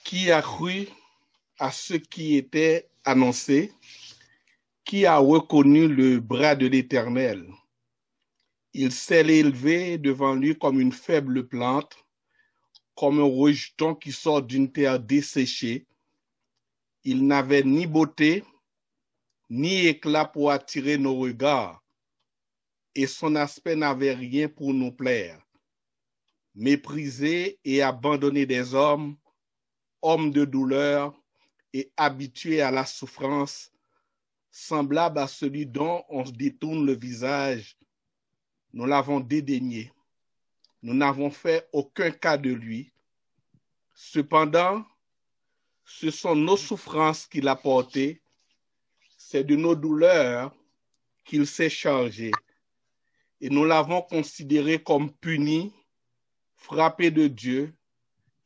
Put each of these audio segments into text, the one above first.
Qui a cru à ce qui était annoncé? Qui a reconnu le bras de l'Éternel? Il s'est élevé devant lui comme une faible plante, comme un rejeton qui sort d'une terre desséchée. Il n'avait ni beauté, ni éclat pour attirer nos regards, et son aspect n'avait rien pour nous plaire. Méprisé et abandonné des hommes, homme de douleur et habitué à la souffrance, semblable à celui dont on se détourne le visage, nous l'avons dédaigné. Nous n'avons fait aucun cas de lui. Cependant, ce sont nos souffrances qu'il a portées, c'est de nos douleurs qu'il s'est chargé. Et nous l'avons considéré comme puni, frappé de Dieu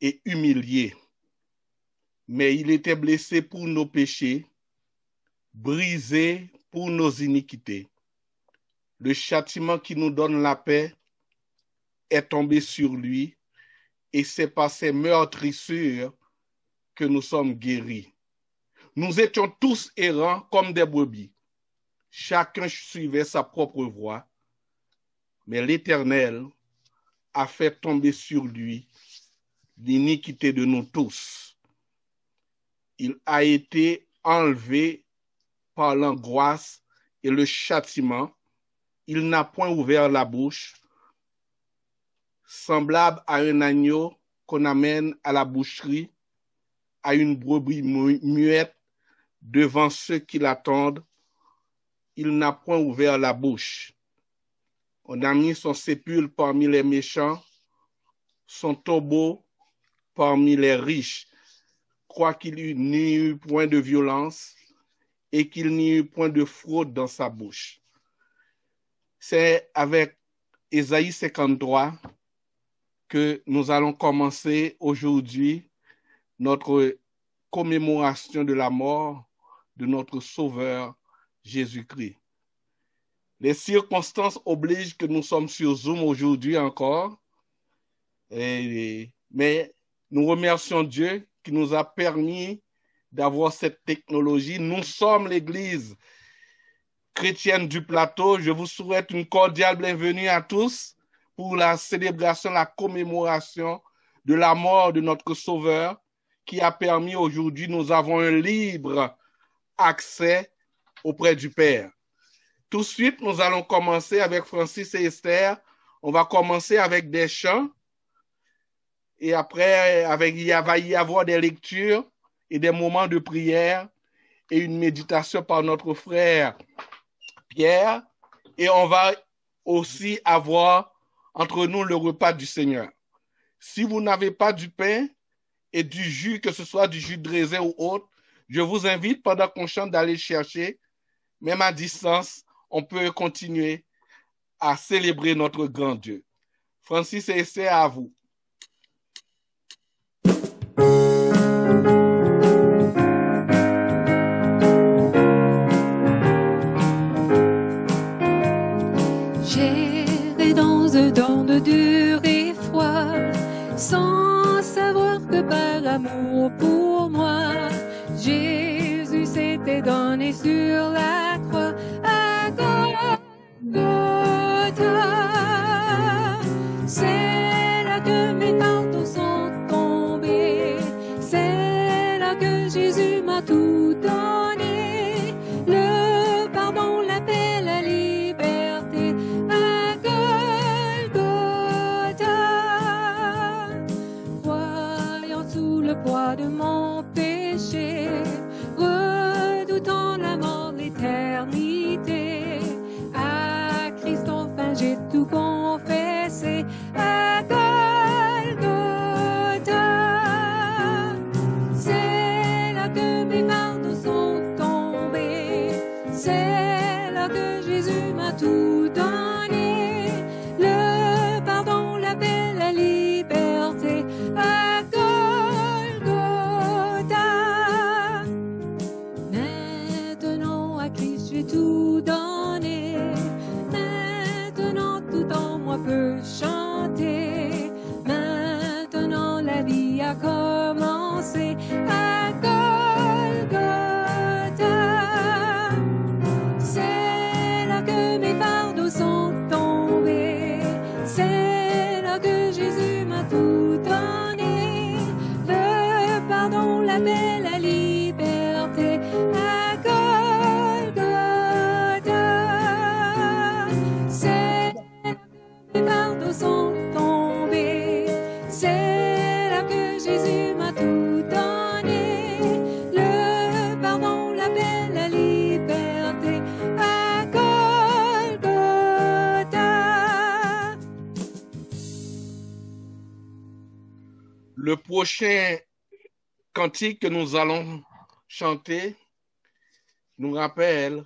et humilié. Mais il était blessé pour nos péchés, brisé pour nos iniquités. Le châtiment qui nous donne la paix est tombé sur lui, et c'est par ses meurtrissures que nous sommes guéris. Nous étions tous errants comme des brebis. Chacun suivait sa propre voie, mais l'Éternel a fait tomber sur lui l'iniquité de nous tous. Il a été enlevé par l'angoisse et le châtiment. Il n'a point ouvert la bouche, semblable à un agneau qu'on amène à la boucherie, à une brebis muette devant ceux qui l'attendent. Il n'a point ouvert la bouche. On a mis son sépulcre parmi les méchants, son tombeau parmi les riches, quoiqu'il n'y eut point de violence et qu'il n'y eut point de fraude dans sa bouche. C'est avec Ésaïe 53 que nous allons commencer aujourd'hui notre commémoration de la mort de notre Sauveur Jésus-Christ. Les circonstances obligent que nous sommes sur Zoom aujourd'hui encore, mais nous remercions Dieu qui nous a permis d'avoir cette technologie. Nous sommes l'Église chrétienne du plateau. Je vous souhaite une cordiale bienvenue à tous pour la célébration, la commémoration de la mort de notre Sauveur qui a permis aujourd'hui, nous avons un libre accès auprès du Père. Tout de suite, nous allons commencer avec Francis et Esther. On va commencer avec des chants et après, il va y avoir des lectures et des moments de prière et une méditation par notre frère Pierre. Et on va aussi avoir entre nous le repas du Seigneur. Si vous n'avez pas du pain et du jus, que ce soit du jus de raisin ou autre, je vous invite pendant qu'on chante d'aller chercher. Même à distance, on peut continuer à célébrer notre grand Dieu. Francis et Esther, à vous. J'errais dans un temps de dur et froid, sans savoir que par amour pour moi, Jésus s'était donné sur la croix à Golgotha. C'est là que mes fardeaux sont tombés, c'est là que Jésus m'a tout donné, le pardon, la paix, la liberté à Golgotha. Voyant sous le poids de mon péché, redoutant la mort, l'éternité, à Christ enfin j'ai tout confessé à Golgotha. C'est là que mes fardeaux sont tombés, c'est là que Jésus m'a tout donné, le pardon, la paix, la liberté à Golgotha. Maintenant à Christ j'ai tout donné, maintenant tout en moi commencé à Golgotha. C'est là que mes fardeaux sont tombés. C'est là que Jésus m'a tout donné. Le pardon, la paix, la liberté à Golgotha. C'est là que mes fardeaux sont tombés. C'est là que Jésus m'a tout donné. Le pardon, la paix, la liberté à Golgotha. Le prochain cantique que nous allons chanter nous rappelle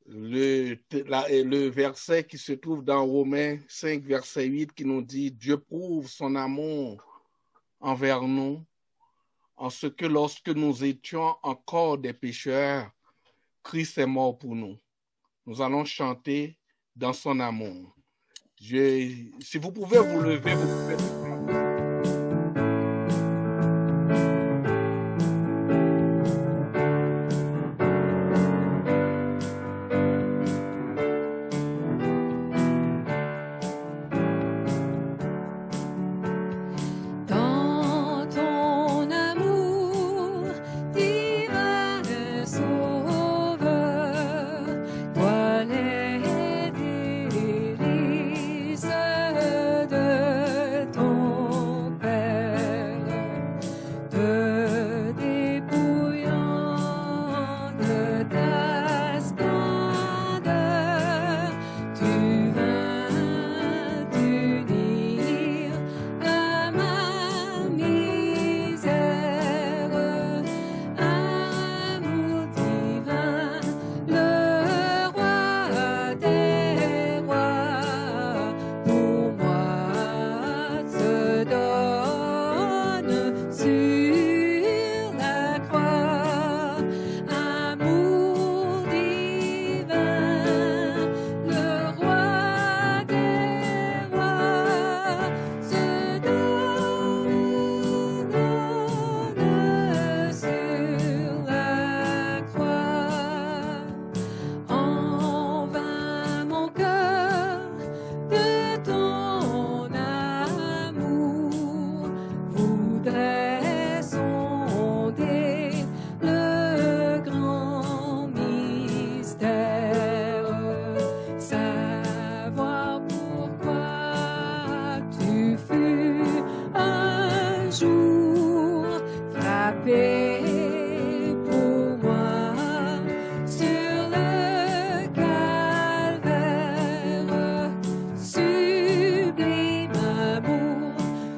le verset qui se trouve dans Romains 5, verset 8, qui nous dit « Dieu prouve son amour envers nous, en ce que lorsque nous étions encore des pécheurs, Christ est mort pour nous. » Nous allons chanter dans son amour. Si vous pouvez vous lever, vous pouvez... Dans ton amour, divin Sauveur, toi les délices de ton Père, te dépouillant de ta splendeur, tu vins t'unir à ma misère, amour divin, le roi des rois, pour moi se donne sur la croix. Amour divin, le roi des rois, se donne sur la croix. En vain mon cœur de ton amour voudrait sonder le grand mystère, savoir pourquoi tu fus un jour frappé pour moi sur le calvaire. Sublime amour,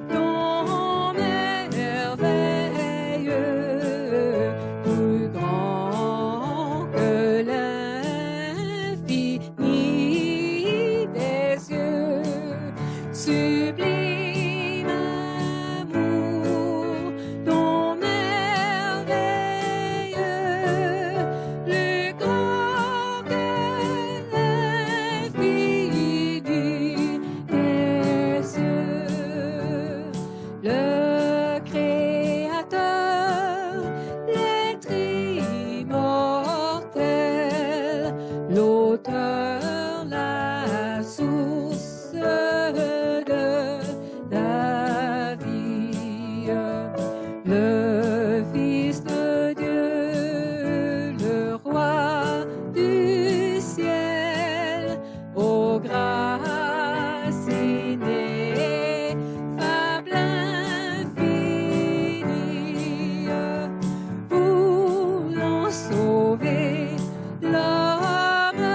ton merveilleux, plus grand que l'infini des cieux. Sublime amour, ton merveilleux, plus grand que l'infini des cieux. Le Créateur, l'être immortel, l'auteur, la source de la vie, le Fils de Dieu, le roi du ciel, aux grâces ineffables, infinies, voulant sauver l'homme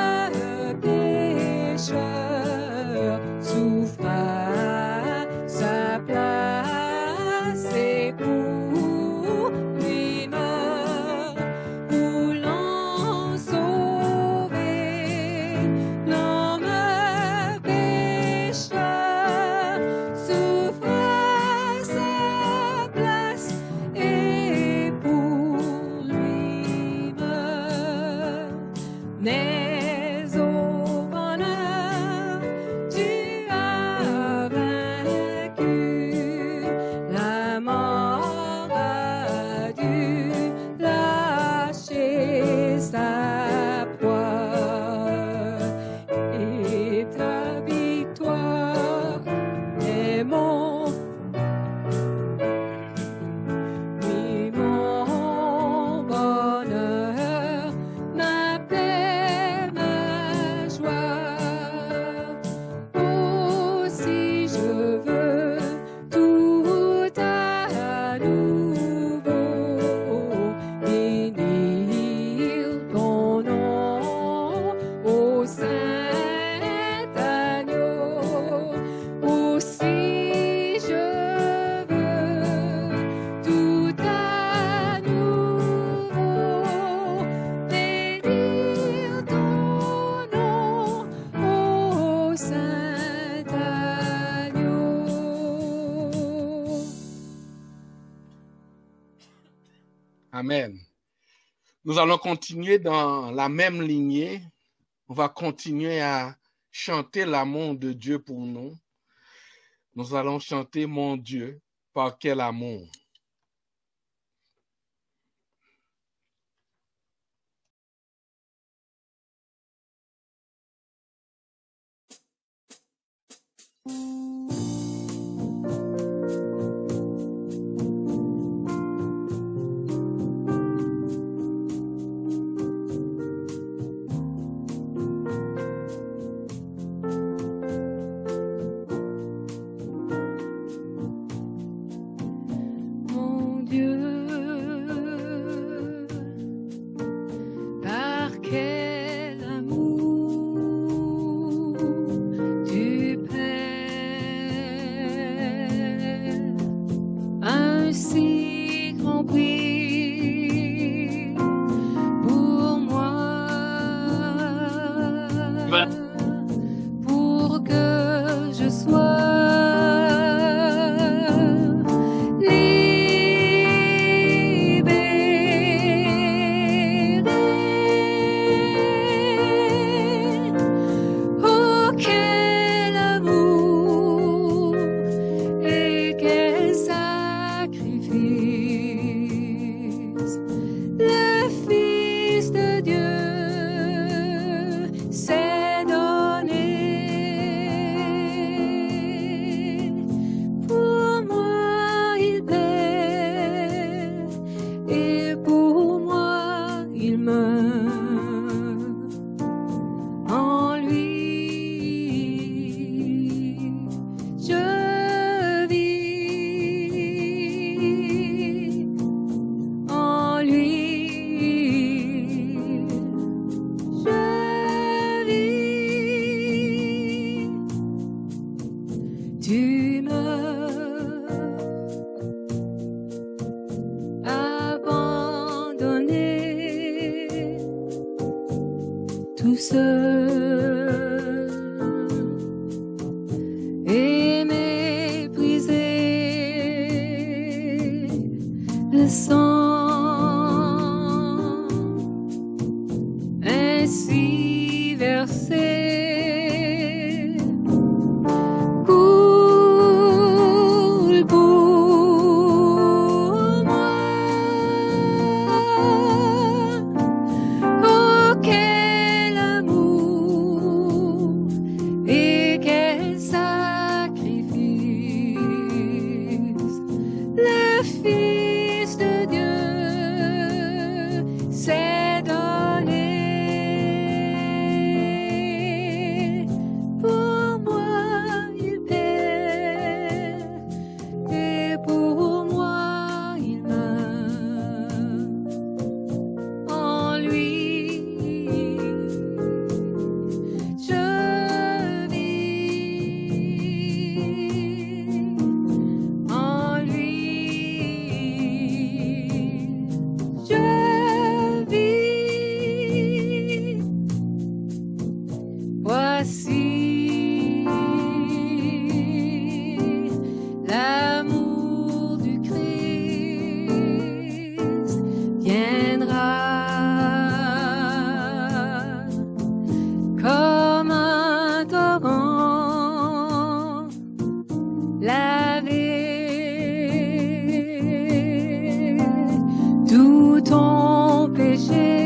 pécheur, souffre à sa place et pour Amen. Nous allons continuer dans la même lignée. On va continuer à chanter l'amour de Dieu pour nous. Nous allons chanter Mon Dieu, par quel amour. Mon Dieu, par quel amour du Père, ainsi grand prix pour moi, pour que je sois tu m'as abandonné tout seul et méprisé le sang ainsi versé. Voici l'amour du Christ viendra comme un torrent laver tout ton péché.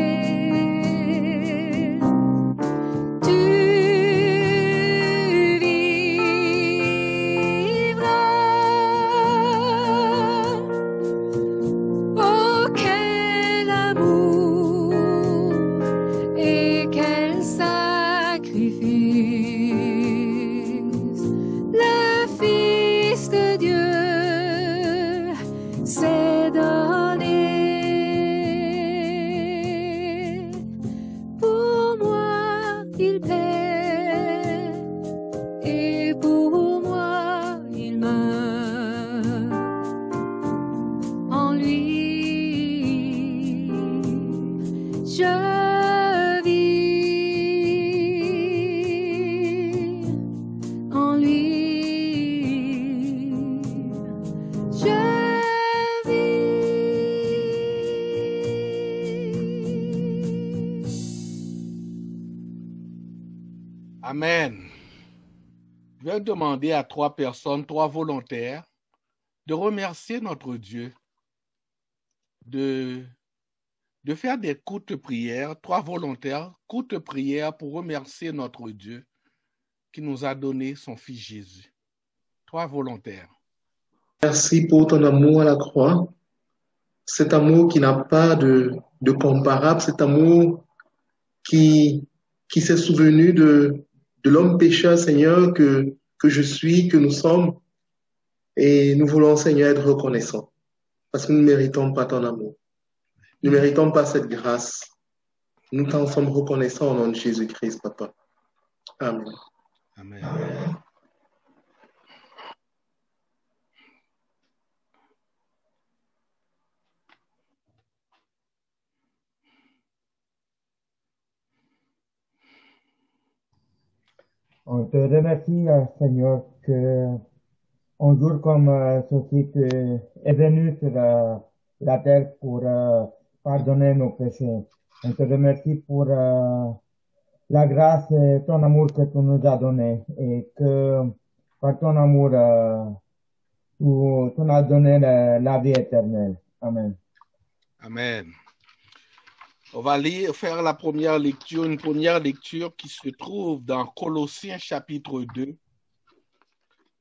Je vis Amen. Je vais demander à 3 personnes, 3 volontaires, de remercier notre Dieu, de faire des courtes prières, 3 volontaires, courtes prières pour remercier notre Dieu qui nous a donné son Fils Jésus. 3 volontaires. Merci pour ton amour à la croix, cet amour qui n'a pas de comparable, cet amour qui s'est souvenu de l'homme pécheur, Seigneur, que je suis, que nous sommes. Et nous voulons, Seigneur, être reconnaissants parce que nous ne méritons pas ton amour. Nous ne méritons pas cette grâce. Nous t'en sommes reconnaissants au nom de Jésus-Christ, Papa. Amen. Amen. On te remercie, Seigneur, que un jour comme ceci, tu es venu sur la terre pour pardonner nos péchés. On te remercie pour la grâce et ton amour que tu nous as donné et que par ton amour, tu nous as donné la vie éternelle. Amen. Amen. On va faire la première lecture, une première lecture qui se trouve dans Colossiens chapitre 2.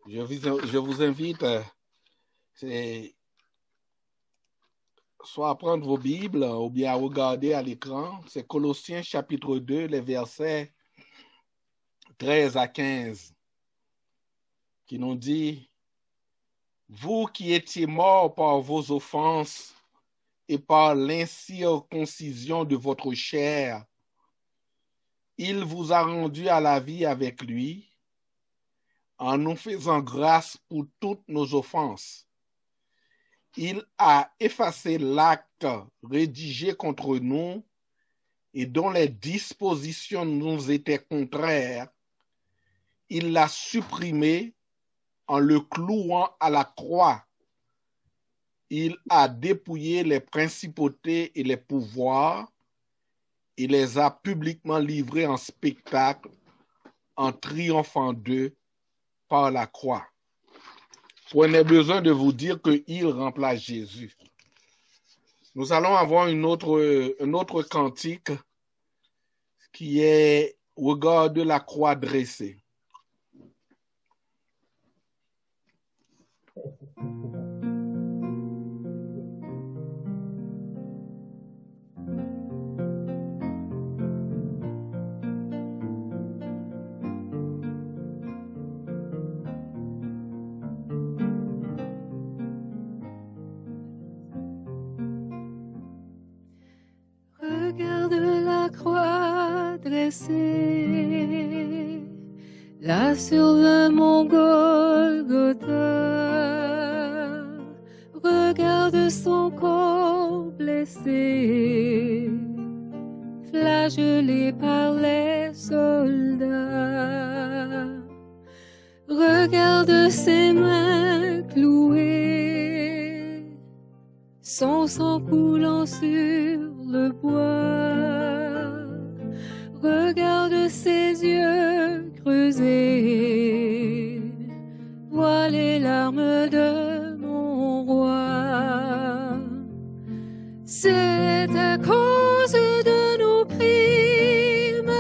Je vous invite soit à prendre vos Bibles ou bien à regarder à l'écran. C'est Colossiens chapitre 2, les versets 13 à 15, qui nous dit « Vous qui étiez morts par vos offenses et par l'incirconcision de votre chair, il vous a rendu à la vie avec lui, en nous faisant grâce pour toutes nos offenses. Il a effacé l'acte rédigé contre nous et dont les dispositions nous étaient contraires. Il l'a supprimé en le clouant à la croix. Il a dépouillé les principautés et les pouvoirs et les a publiquement livrés en spectacle en triomphant d'eux par la croix. » Prenez besoin de vous dire qu'il remplace Jésus. Nous allons avoir un autre cantique qui est « Regarde la croix dressée ». Là sur le mont Golgotha, regarde son corps blessé, flagellé par les soldats. Regarde ses mains clouées, son sang coulant sur le bois. Regarde ses yeux creusés, vois les larmes de mon roi. C'est à cause de nos crimes,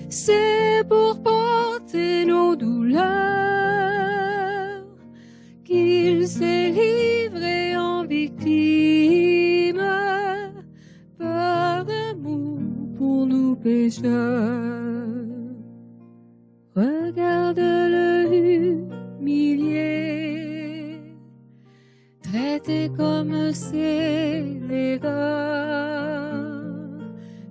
c'est pour porter nos douleurs qu'il s'est livré en victime par amour pour nous pécheurs. Regarde-le humilié, traité comme scélérat,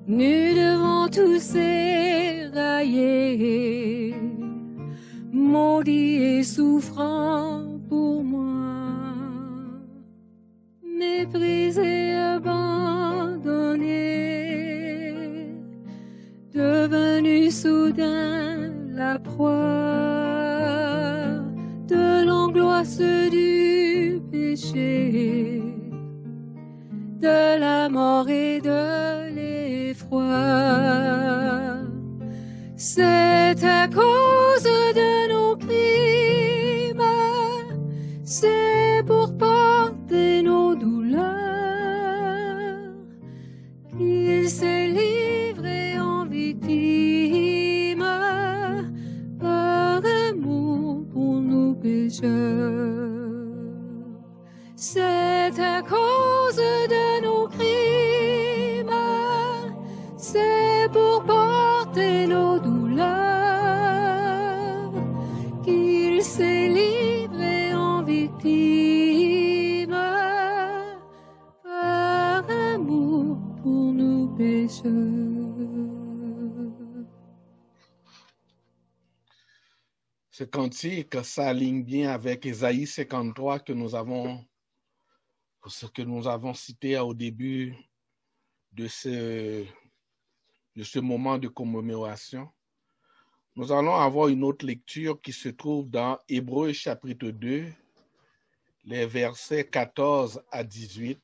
nu devant tous ces raillés, maudit et souffrant pour moi, méprisé, abandonné, devenu soudain la proie de l'angoisse du péché, de la mort et de l'effroi. C'est à cause de nos crimes, c'est pour porter nos douleurs qu'il s'est livré en victime par amour pour nous pécheurs. C'est à cause de nos crimes, c'est pour porter nos douleurs qu'il s'est livré en victime par amour pour nous pécheurs. Ce cantique s'aligne bien avec Ésaïe 53 ce que nous avons cité au début de ce moment de commémoration. Nous allons avoir une autre lecture qui se trouve dans Hébreux chapitre 2, les versets 14 à 18.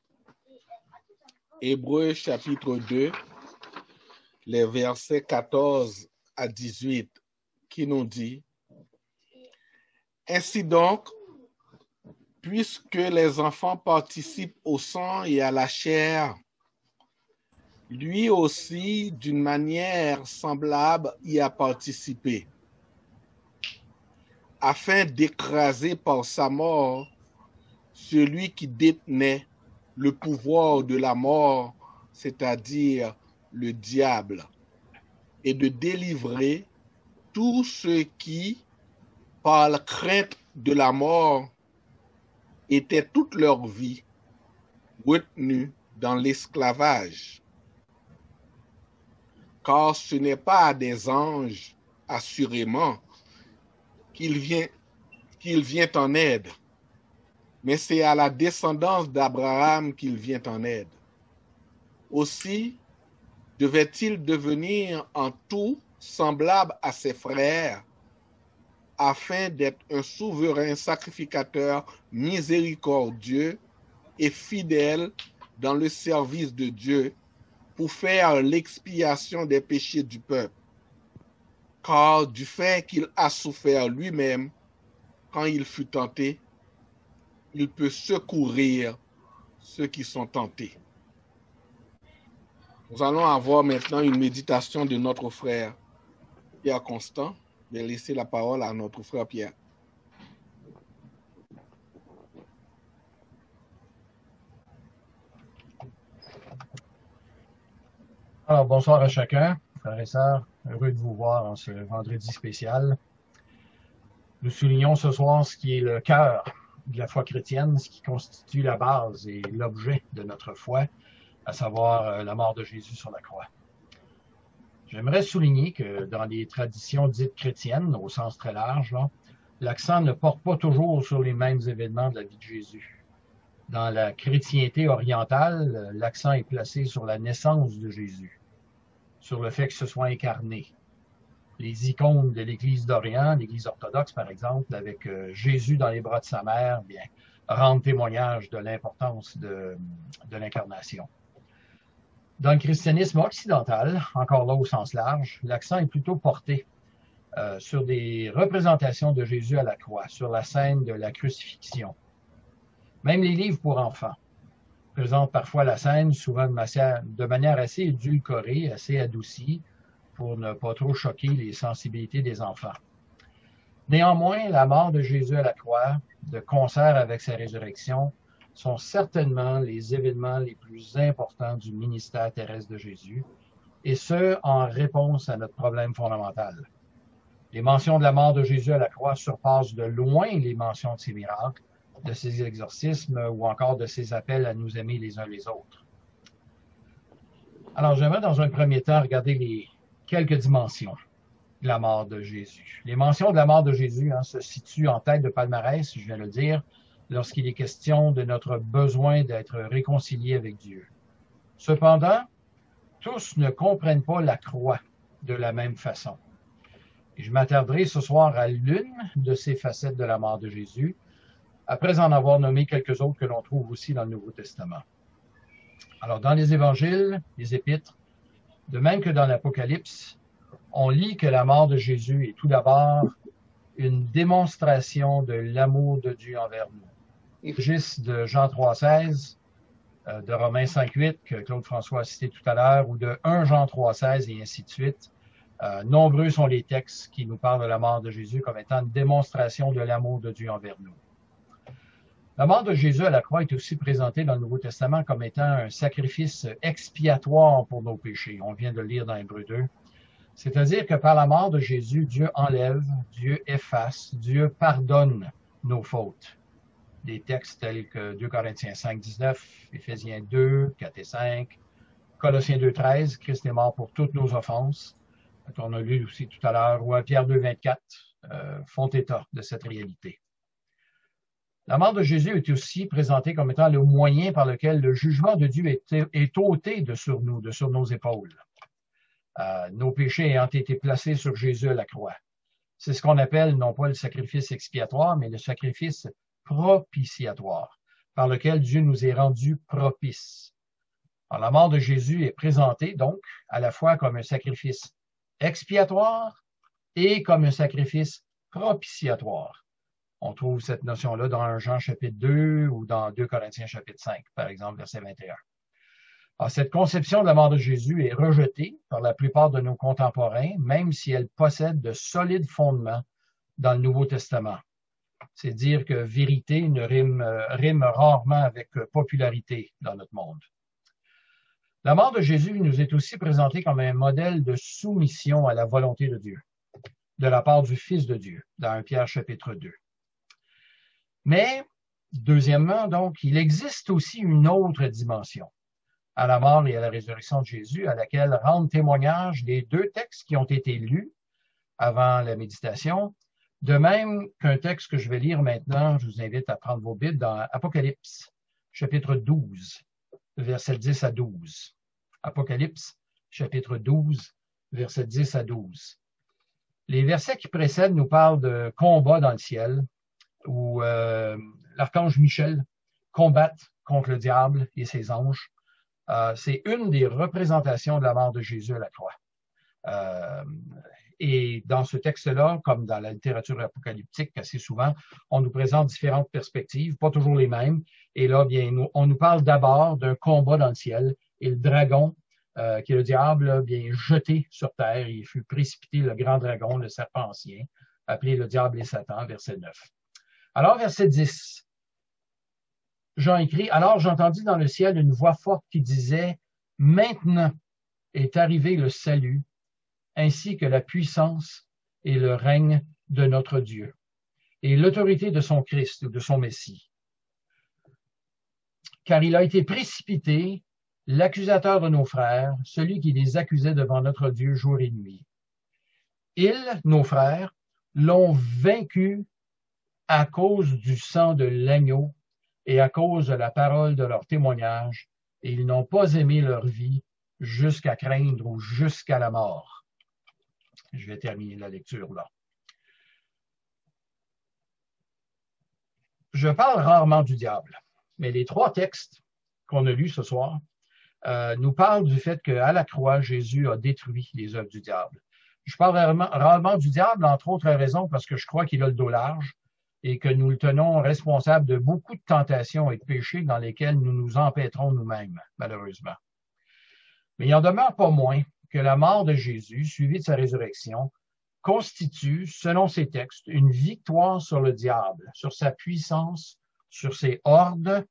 Hébreux chapitre 2, les versets 14 à 18, qui nous dit: Ainsi donc, puisque les enfants participent au sang et à la chair, lui aussi, d'une manière semblable, y a participé, afin d'écraser par sa mort celui qui détenait le pouvoir de la mort, c'est-à-dire le diable, et de délivrer tous ceux qui, par la crainte de la mort, étaient toute leur vie retenus dans l'esclavage. Car ce n'est pas à des anges, assurément, qu'il vient en aide, mais c'est à la descendance d'Abraham qu'il vient en aide. Aussi, devait-il devenir en tout semblable à ses frères, afin d'être un souverain sacrificateur miséricordieux et fidèle dans le service de Dieu pour faire l'expiation des péchés du peuple. Car du fait qu'il a souffert lui-même quand il fut tenté, il peut secourir ceux qui sont tentés. Nous allons avoir maintenant une méditation de notre frère Pierre Constant. Je vais laisser la parole à notre frère Pierre. Alors, bonsoir à chacun, frères et sœurs. Heureux de vous voir en ce vendredi spécial. Nous soulignons ce soir ce qui est le cœur de la foi chrétienne, ce qui constitue la base et l'objet de notre foi, à savoir la mort de Jésus sur la croix. J'aimerais souligner que dans les traditions dites chrétiennes, au sens très large, l'accent ne porte pas toujours sur les mêmes événements de la vie de Jésus. Dans la chrétienté orientale, l'accent est placé sur la naissance de Jésus, sur le fait que ce soit incarné. Les icônes de l'Église d'Orient, l'Église orthodoxe par exemple, avec Jésus dans les bras de sa mère, bien, rendent témoignage de l'importance de l'incarnation. Dans le christianisme occidental, encore là au sens large, l'accent est plutôt porté sur des représentations de Jésus à la croix, sur la scène de la crucifixion. Même les livres pour enfants présentent parfois la scène, souvent de manière assez édulcorée, assez adoucie, pour ne pas trop choquer les sensibilités des enfants. Néanmoins, la mort de Jésus à la croix, de concert avec sa résurrection, sont certainement les événements les plus importants du ministère terrestre de Jésus, et ce, en réponse à notre problème fondamental. Les mentions de la mort de Jésus à la croix surpassent de loin les mentions de ses miracles, de ses exorcismes ou encore de ses appels à nous aimer les uns les autres. Alors, j'aimerais dans un premier temps regarder les quelques dimensions de la mort de Jésus. Les mentions de la mort de Jésus se situent en tête de palmarès, je viens de le dire, lorsqu'il est question de notre besoin d'être réconciliés avec Dieu. Cependant, tous ne comprennent pas la croix de la même façon. Et je m'attarderai ce soir à l'une de ces facettes de la mort de Jésus, après en avoir nommé quelques autres que l'on trouve aussi dans le Nouveau Testament. Alors, dans les évangiles, les épîtres, de même que dans l'Apocalypse, on lit que la mort de Jésus est tout d'abord une démonstration de l'amour de Dieu envers nous. Juste de Jean 3,16, de Romains 5,8 que Claude François a cité tout à l'heure, ou de 1 Jean 3,16 et ainsi de suite. Nombreux sont les textes qui nous parlent de la mort de Jésus comme étant une démonstration de l'amour de Dieu envers nous. La mort de Jésus à la croix est aussi présentée dans le Nouveau Testament comme étant un sacrifice expiatoire pour nos péchés. On vient de le lire dans Hébreux 2. C'est-à-dire que par la mort de Jésus, Dieu enlève, Dieu efface, Dieu pardonne nos fautes. Des textes tels que 2 Corinthiens 5, 19, Éphésiens 2, 4 et 5, Colossiens 2, 13, Christ est mort pour toutes nos offenses. On a lu aussi tout à l'heure, ou 1 Pierre 2, 24, font état de cette réalité. La mort de Jésus est aussi présentée comme étant le moyen par lequel le jugement de Dieu est ôté de sur nous, de sur nos épaules. Nos péchés ayant été placés sur Jésus à la croix. C'est ce qu'on appelle non pas le sacrifice expiatoire, mais le sacrifice propitiatoire, par lequel Dieu nous est rendu propice. Alors, la mort de Jésus est présentée donc à la fois comme un sacrifice expiatoire et comme un sacrifice propitiatoire. On trouve cette notion-là dans 1 Jean chapitre 2 ou dans 2 Corinthiens chapitre 5, par exemple, verset 21. Alors, cette conception de la mort de Jésus est rejetée par la plupart de nos contemporains, même si elle possède de solides fondements dans le Nouveau Testament. C'est dire que vérité rime rarement avec popularité dans notre monde. La mort de Jésus nous est aussi présentée comme un modèle de soumission à la volonté de Dieu, de la part du Fils de Dieu, dans 1 Pierre chapitre 2. Mais, deuxièmement, donc, il existe aussi une autre dimension à la mort et à la résurrection de Jésus, à laquelle rendent témoignage les deux textes qui ont été lus avant la méditation, de même qu'un texte que je vais lire maintenant. Je vous invite à prendre vos Bibles dans Apocalypse, chapitre 12, versets 10 à 12. Apocalypse, chapitre 12, versets 10 à 12. Les versets qui précèdent nous parlent de combat dans le ciel, où l'archange Michel combat contre le diable et ses anges. C'est une des représentations de la mort de Jésus à la croix. Et dans ce texte-là, comme dans la littérature apocalyptique, assez souvent, on nous présente différentes perspectives, pas toujours les mêmes. Et là, bien, on nous parle d'abord d'un combat dans le ciel, et le dragon, qui est le diable, bien jeté sur terre, il fut précipité, le grand dragon, le serpent ancien, appelé le diable et Satan, verset 9. Alors, verset 10, Jean écrit, « Alors j'entendis dans le ciel une voix forte qui disait, « Maintenant est arrivé le salut, ainsi que la puissance et le règne de notre Dieu, et l'autorité de son Christ ou de son Messie. Car il a été précipité, l'accusateur de nos frères, celui qui les accusait devant notre Dieu jour et nuit. Ils, nos frères, l'ont vaincu à cause du sang de l'agneau et à cause de la parole de leur témoignage, et ils n'ont pas aimé leur vie jusqu'à craindre ou jusqu'à la mort. » Je vais terminer la lecture là. Je parle rarement du diable, mais les trois textes qu'on a lus ce soir nous parlent du fait qu'à la croix, Jésus a détruit les œuvres du diable. Je parle rarement du diable, entre autres raisons, parce que je crois qu'il a le dos large et que nous le tenons responsable de beaucoup de tentations et de péchés dans lesquels nous nous empêtrons nous-mêmes, malheureusement. Mais il en demeure pas moins que la mort de Jésus, suivie de sa résurrection, constitue, selon ces textes, une victoire sur le diable, sur sa puissance, sur ses hordes,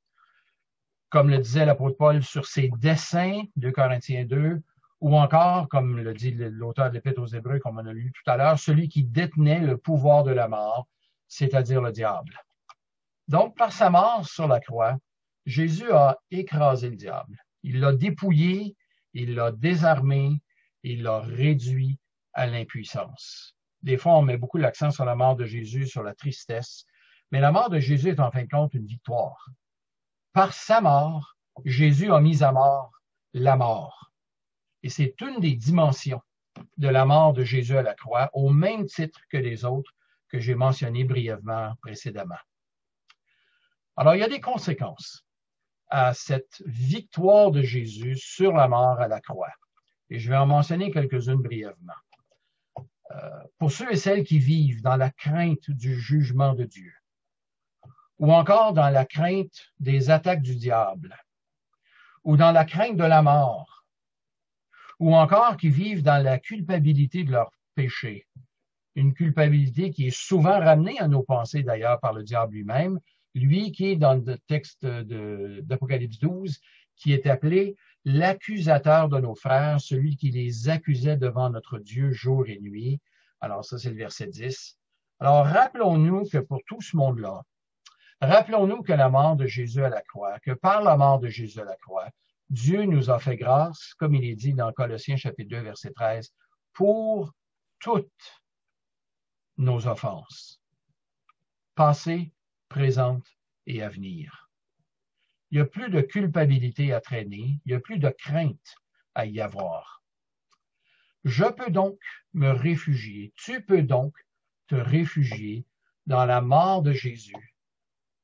comme le disait l'apôtre Paul, sur ses desseins, 2 Corinthiens 2, ou encore, comme le dit l'auteur de l'Épître aux Hébreux, comme on a lu tout à l'heure, celui qui détenait le pouvoir de la mort, c'est-à-dire le diable. Donc, par sa mort sur la croix, Jésus a écrasé le diable. Il l'a dépouillé, il l'a désarmé, il l'a réduit à l'impuissance. Des fois, on met beaucoup l'accent sur la mort de Jésus, sur la tristesse, mais la mort de Jésus est en fin de compte une victoire. Par sa mort, Jésus a mis à mort la mort. Et c'est une des dimensions de la mort de Jésus à la croix, au même titre que les autres que j'ai mentionnés brièvement précédemment. Alors, il y a des conséquences à cette victoire de Jésus sur la mort à la croix. Et je vais en mentionner quelques-unes brièvement. pour ceux et celles qui vivent dans la crainte du jugement de Dieu, ou encore dans la crainte des attaques du diable, ou dans la crainte de la mort, ou encore qui vivent dans la culpabilité de leur péché, une culpabilité qui est souvent ramenée à nos pensées d'ailleurs par le diable lui-même, lui qui est dans le texte d'Apocalypse 12, qui est appelé l'accusateur de nos frères, celui qui les accusait devant notre Dieu jour et nuit. Alors ça, c'est le verset 10. Alors rappelons-nous que pour tout ce monde-là, rappelons-nous que la mort de Jésus à la croix, que par la mort de Jésus à la croix, Dieu nous a fait grâce, comme il est dit dans Colossiens chapitre 2, verset 13, pour toutes nos offenses, passées, présentes et à venir. Il n'y a plus de culpabilité à traîner, il n'y a plus de crainte à y avoir. Je peux donc me réfugier, tu peux donc te réfugier dans la mort de Jésus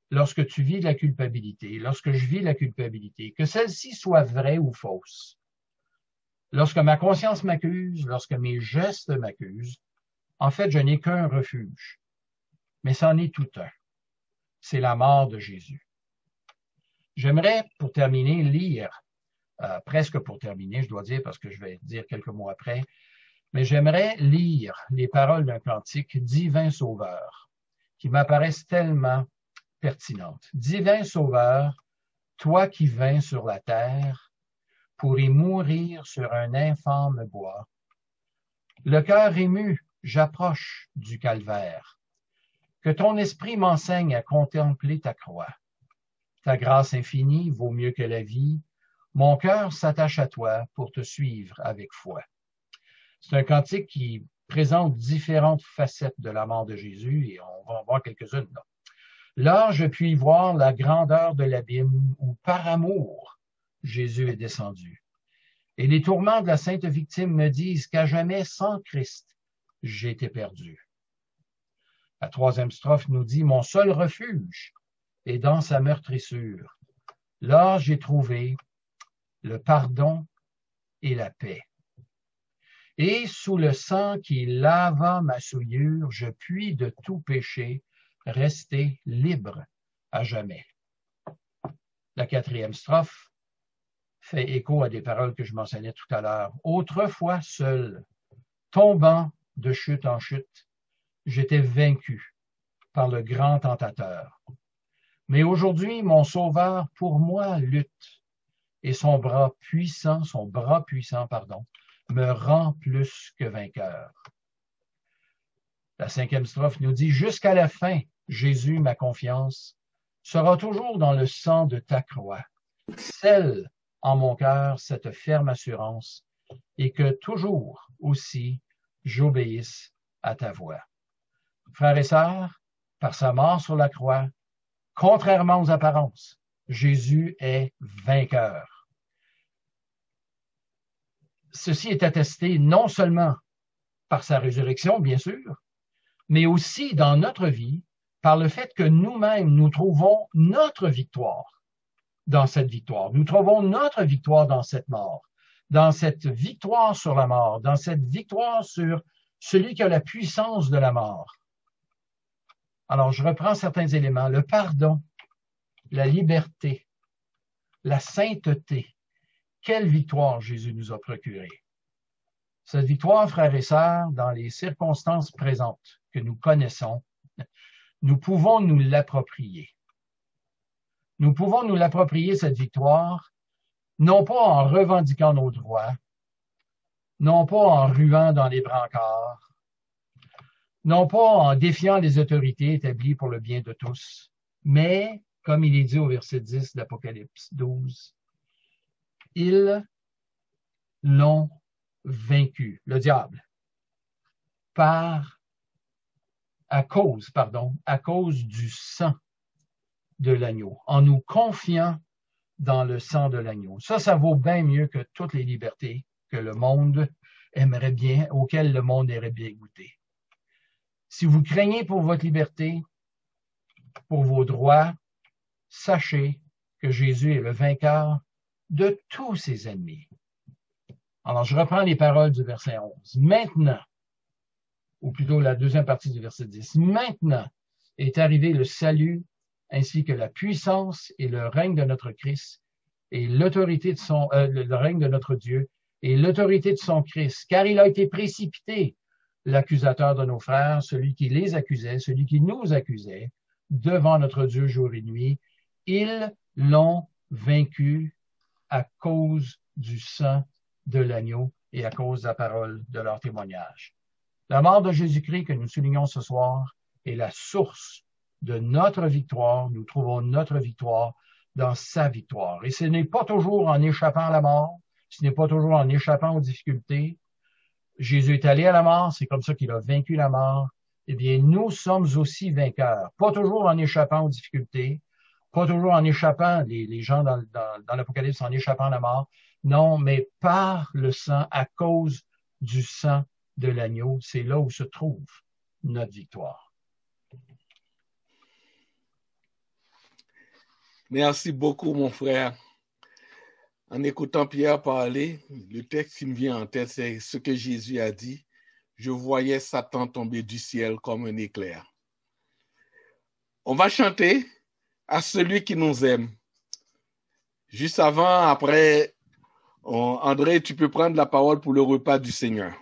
lorsque tu vis de la culpabilité, lorsque je vis la culpabilité, que celle-ci soit vraie ou fausse. Lorsque ma conscience m'accuse, lorsque mes gestes m'accusent, en fait, je n'ai qu'un refuge, mais c'en est tout un. C'est la mort de Jésus. J'aimerais, pour terminer, lire, presque pour terminer, je dois dire, parce que je vais dire quelques mots après, mais j'aimerais lire les paroles d'un cantique, Divin Sauveur, qui m'apparaissent tellement pertinentes. Divin Sauveur, toi qui vins sur la terre pour y mourir sur un infâme bois, le cœur ému, j'approche du calvaire. Que ton esprit m'enseigne à contempler ta croix. Ta grâce infinie vaut mieux que la vie. Mon cœur s'attache à toi pour te suivre avec foi. C'est un cantique qui présente différentes facettes de la mort de Jésus et on va en voir quelques-unes là. Là, je puis voir la grandeur de l'abîme où, par amour, Jésus est descendu. Et les tourments de la sainte victime me disent qu'à jamais, sans Christ, j'ai été perdu. La troisième strophe nous dit « Mon seul refuge est dans sa meurtrissure. Là, j'ai trouvé le pardon et la paix. Et sous le sang qui lava ma souillure, je puis de tout péché rester libre à jamais. » La quatrième strophe fait écho à des paroles que je mentionnais tout à l'heure. « Autrefois seul, tombant de chute en chute, j'étais vaincu par le grand tentateur. Mais aujourd'hui, mon Sauveur pour moi lutte, et son bras puissant, me rend plus que vainqueur. » La cinquième strophe nous dit « Jusqu'à la fin, Jésus, ma confiance, sera toujours dans le sang de ta croix. Scelle en mon cœur cette ferme assurance, et que toujours aussi j'obéisse à ta voix. » Frères et sœurs, par sa mort sur la croix, contrairement aux apparences, Jésus est vainqueur. Ceci est attesté non seulement par sa résurrection, bien sûr, mais aussi dans notre vie, par le fait que nous-mêmes, nous trouvons notre victoire dans cette victoire. Nous trouvons notre victoire dans cette mort, dans cette victoire sur la mort, dans cette victoire sur celui qui a la puissance de la mort. Alors, je reprends certains éléments. Le pardon, la liberté, la sainteté. Quelle victoire Jésus nous a procurée. Cette victoire, frères et sœurs, dans les circonstances présentes que nous connaissons, nous pouvons nous l'approprier. Nous pouvons nous l'approprier, cette victoire, non pas en revendiquant nos droits, non pas en ruant dans les brancards, non pas en défiant les autorités établies pour le bien de tous, mais, comme il est dit au verset 10 d'Apocalypse 12, ils l'ont vaincu, le diable, à cause du sang de l'agneau, en nous confiant dans le sang de l'agneau. Ça vaut bien mieux que toutes les libertés que le monde aimerait bien, auxquelles le monde aimerait bien goûter. Si vous craignez pour votre liberté, pour vos droits, sachez que Jésus est le vainqueur de tous ses ennemis. Alors, je reprends les paroles du verset 11. Maintenant, ou plutôt la deuxième partie du verset 10. Maintenant est arrivé le salut, ainsi que la puissance et le règne de notre Christ, et l'autorité de le règne de notre Dieu, et l'autorité de son Christ, car il a été précipité, l'accusateur de nos frères, celui qui les accusait, celui qui nous accusait, devant notre Dieu jour et nuit. Ils l'ont vaincu à cause du sang de l'agneau et à cause de la parole de leur témoignage. La mort de Jésus-Christ que nous soulignons ce soir est la source de notre victoire. Nous trouvons notre victoire dans sa victoire. Et ce n'est pas toujours en échappant à la mort, ce n'est pas toujours en échappant aux difficultés. Jésus est allé à la mort, c'est comme ça qu'il a vaincu la mort. Eh bien, nous sommes aussi vainqueurs. Pas toujours en échappant aux difficultés, pas toujours en échappant, les gens dans l'Apocalypse en échappant à la mort. Non, mais par le sang, à cause du sang de l'agneau, c'est là où se trouve notre victoire. Merci beaucoup, mon frère. En écoutant Pierre parler, le texte qui me vient en tête, c'est ce que Jésus a dit. Je voyais Satan tomber du ciel comme un éclair. On va chanter à celui qui nous aime. Juste avant, après, André, tu peux prendre la parole pour le repas du Seigneur.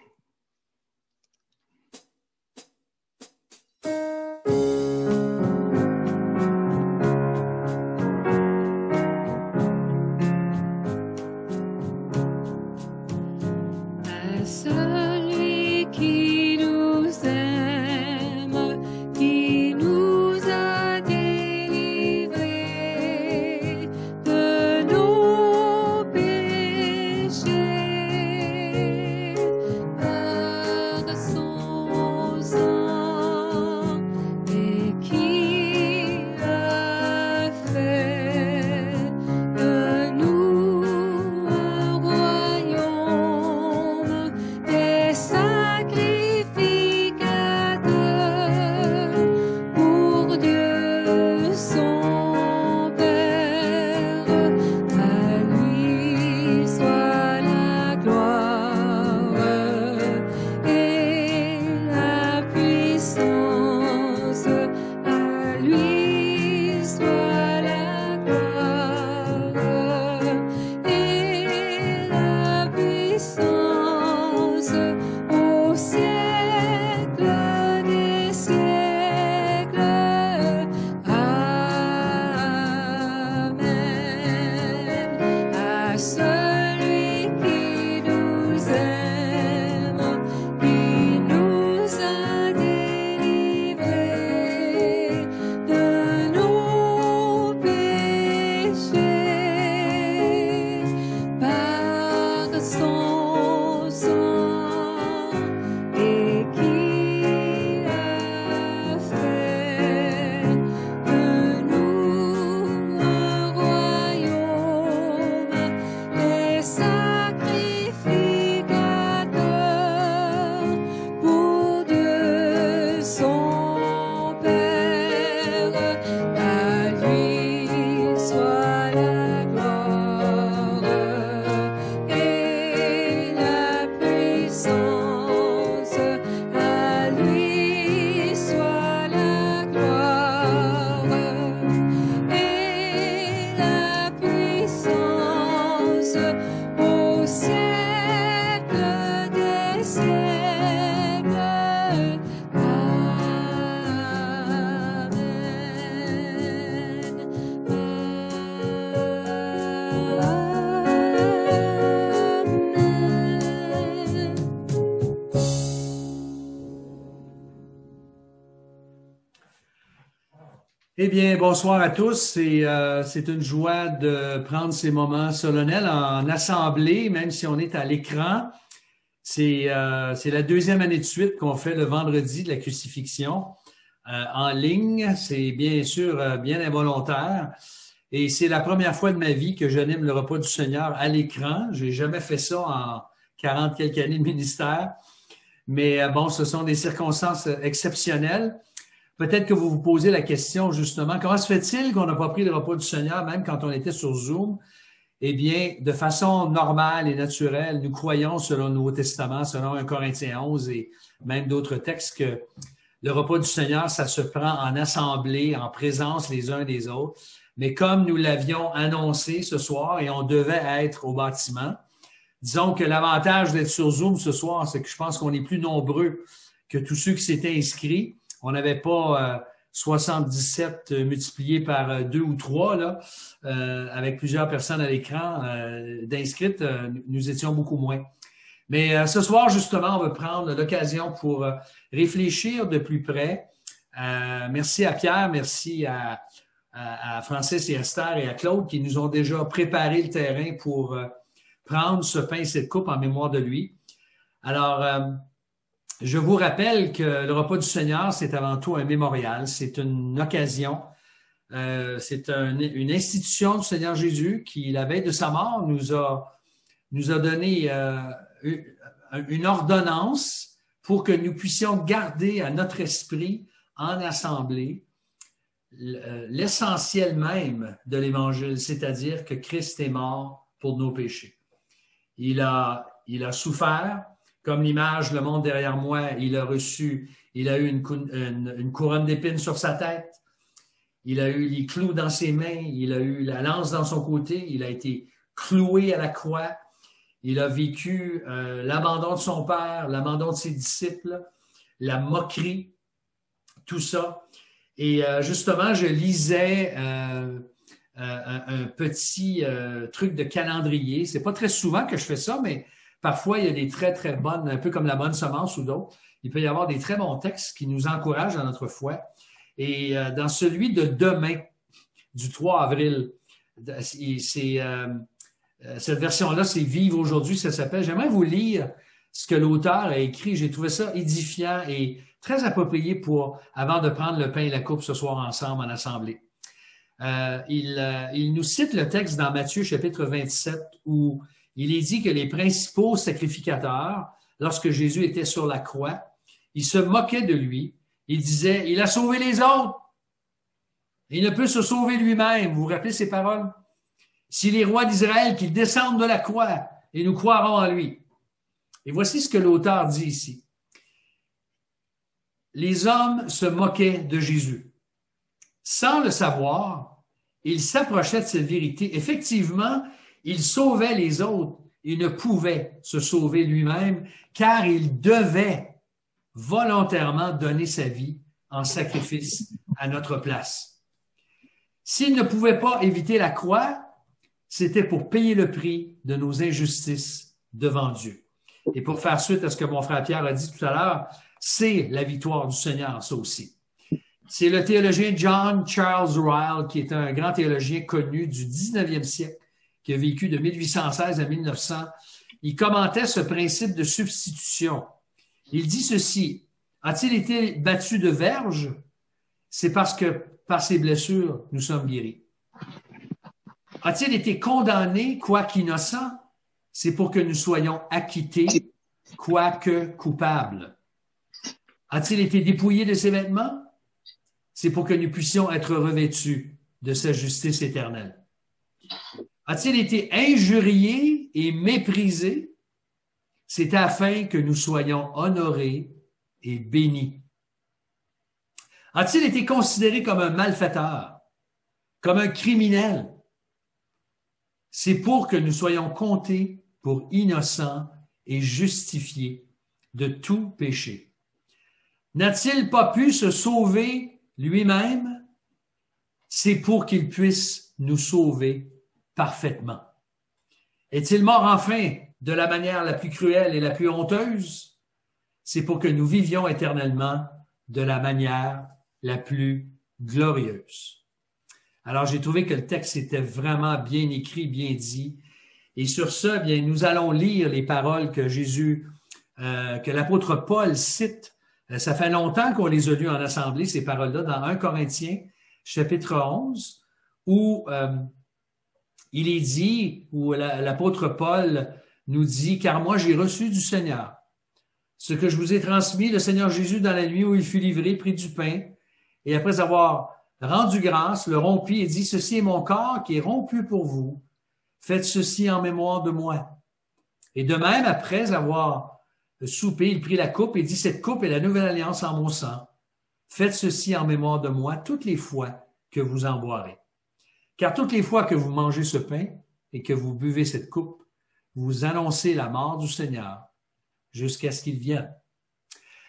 Eh bien, bonsoir à tous. C'est une joie de prendre ces moments solennels en assemblée, même si on est à l'écran. C'est la deuxième année de suite qu'on fait le vendredi de la crucifixion en ligne. C'est bien sûr bien involontaire. Et c'est la première fois de ma vie que j'anime le repas du Seigneur à l'écran. Je n'ai jamais fait ça en 40 quelques années de ministère. Mais bon, ce sont des circonstances exceptionnelles. Peut-être que vous vous posez la question justement, comment se fait-il qu'on n'a pas pris le repas du Seigneur même quand on était sur Zoom? eh bien, de façon normale et naturelle, nous croyons selon le Nouveau Testament, selon 1 Corinthiens 11 et même d'autres textes, que le repas du Seigneur, ça se prend en assemblée, en présence les uns des autres. Mais comme nous l'avions annoncé ce soir et on devait être au bâtiment, disons que l'avantage d'être sur Zoom ce soir, c'est que je pense qu'on est plus nombreux que tous ceux qui s'étaient inscrits. On n'avait pas 77 multiplié par 2 ou 3, là, avec plusieurs personnes à l'écran d'inscrites. Nous étions beaucoup moins. Mais ce soir, justement, on va prendre l'occasion pour réfléchir de plus près. Merci à Pierre, merci à Francis et Esther et à Claude qui nous ont déjà préparé le terrain pour prendre ce pain et cette coupe en mémoire de lui. Alors, je vous rappelle que le repas du Seigneur, c'est avant tout un mémorial, c'est une occasion, c'est une institution du Seigneur Jésus qui, la veille de sa mort, nous a donné une ordonnance pour que nous puissions garder à notre esprit en assemblée l'essentiel même de l'Évangile, c'est-à-dire que Christ est mort pour nos péchés. Il a souffert, comme l'image le montre derrière moi, il a eu une couronne d'épines sur sa tête, il a eu les clous dans ses mains, il a eu la lance dans son côté, il a été cloué à la croix, il a vécu l'abandon de son père, l'abandon de ses disciples, la moquerie, tout ça. Et justement, je lisais un petit truc de calendrier. C'est pas très souvent que je fais ça, mais parfois, il y a des très, très bonnes, un peu comme la bonne semence ou d'autres. Il peut y avoir des très bons textes qui nous encouragent dans notre foi. Et dans celui de demain, du 3 avril, cette version-là, c'est « Vive aujourd'hui », ça s'appelle. J'aimerais vous lire ce que l'auteur a écrit. J'ai trouvé ça édifiant et très approprié pour, avant de prendre le pain et la coupe ce soir ensemble en assemblée. Il nous cite le texte dans Matthieu chapitre 27 où il est dit que les principaux sacrificateurs, lorsque Jésus était sur la croix, ils se moquaient de lui. Ils disaient, il a sauvé les autres. Il ne peut se sauver lui-même. Vous vous rappelez ces paroles? Si les rois d'Israël qu'ils descendent de la croix et nous croirons en lui. Et voici ce que l'auteur dit ici. Les hommes se moquaient de Jésus. Sans le savoir, ils s'approchaient de cette vérité. Effectivement, il sauvait les autres. Il ne pouvait se sauver lui-même car il devait volontairement donner sa vie en sacrifice à notre place. S'il ne pouvait pas éviter la croix, c'était pour payer le prix de nos injustices devant Dieu. Et pour faire suite à ce que mon frère Pierre a dit tout à l'heure, c'est la victoire du Seigneur, ça aussi. C'est le théologien John Charles Ryle, qui est un grand théologien connu du 19e siècle, qui a vécu de 1816 à 1900. Il commentait ce principe de substitution. Il dit ceci, « A-t-il été battu de verge? C'est parce que par ses blessures, nous sommes guéris. A-t-il été condamné, quoique innocent? C'est pour que nous soyons acquittés, quoique coupables. A-t-il été dépouillé de ses vêtements? C'est pour que nous puissions être revêtus de sa justice éternelle. A-t-il été injurié et méprisé? C'est afin que nous soyons honorés et bénis. A-t-il été considéré comme un malfaiteur, comme un criminel? C'est pour que nous soyons comptés pour innocents et justifiés de tout péché. N'a-t-il pas pu se sauver lui-même? C'est pour qu'il puisse nous sauver parfaitement. Est-il mort enfin de la manière la plus cruelle et la plus honteuse? C'est pour que nous vivions éternellement de la manière la plus glorieuse. Alors, j'ai trouvé que le texte était vraiment bien écrit, bien dit. Et sur ce, bien, nous allons lire les paroles que Jésus, que l'apôtre Paul cite. Ça fait longtemps qu'on les a lues en assemblée, ces paroles-là, dans 1 Corinthiens, chapitre 11, où il est dit, où l'apôtre Paul nous dit, « Car moi, j'ai reçu du Seigneur ce que je vous ai transmis, le Seigneur Jésus, dans la nuit où il fut livré, prit du pain, et après avoir rendu grâce, le rompit et dit, « Ceci est mon corps qui est rompu pour vous. Faites ceci en mémoire de moi. Et de même, après avoir soupé, il prit la coupe et dit, cette coupe est la nouvelle alliance en mon sang. Faites ceci en mémoire de moi toutes les fois que vous en boirez. Car toutes les fois que vous mangez ce pain et que vous buvez cette coupe, vous annoncez la mort du Seigneur jusqu'à ce qu'il vienne.